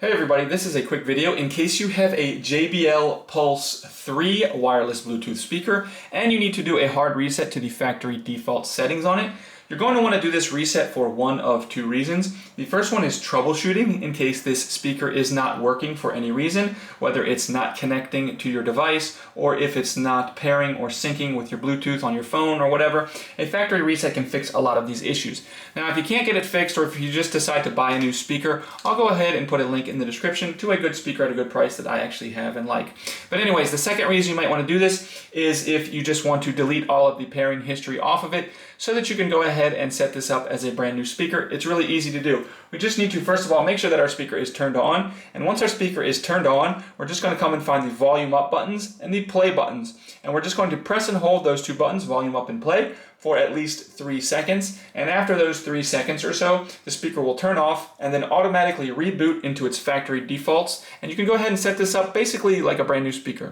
Hey everybody, this is a quick video in case you have a JBL Pulse 3 wireless Bluetooth speaker and you need to do a hard reset to the factory default settings on it. You're going to want to do this reset for one of two reasons. The first one is troubleshooting in case this speaker is not working for any reason, whether it's not connecting to your device or if it's not pairing or syncing with your Bluetooth on your phone or whatever. A factory reset can fix a lot of these issues. Now, if you can't get it fixed or if you just decide to buy a new speaker, I'll go ahead and put a link in the description to a good speaker at a good price that I actually have and like. But anyways, the second reason you might want to do this is if you just want to delete all of the pairing history off of it so that you can go ahead and set this up as a brand new speaker. It's really easy to do. We just need to, first of all, make sure that our speaker is turned on. And once our speaker is turned on, we're just going to come and find the volume up buttons and the play buttons. And we're just going to press and hold those two buttons, volume up and play, for at least 3 seconds. And after those 3 seconds or so, the speaker will turn off and then automatically reboot into its factory defaults. And you can go ahead and set this up basically like a brand new speaker.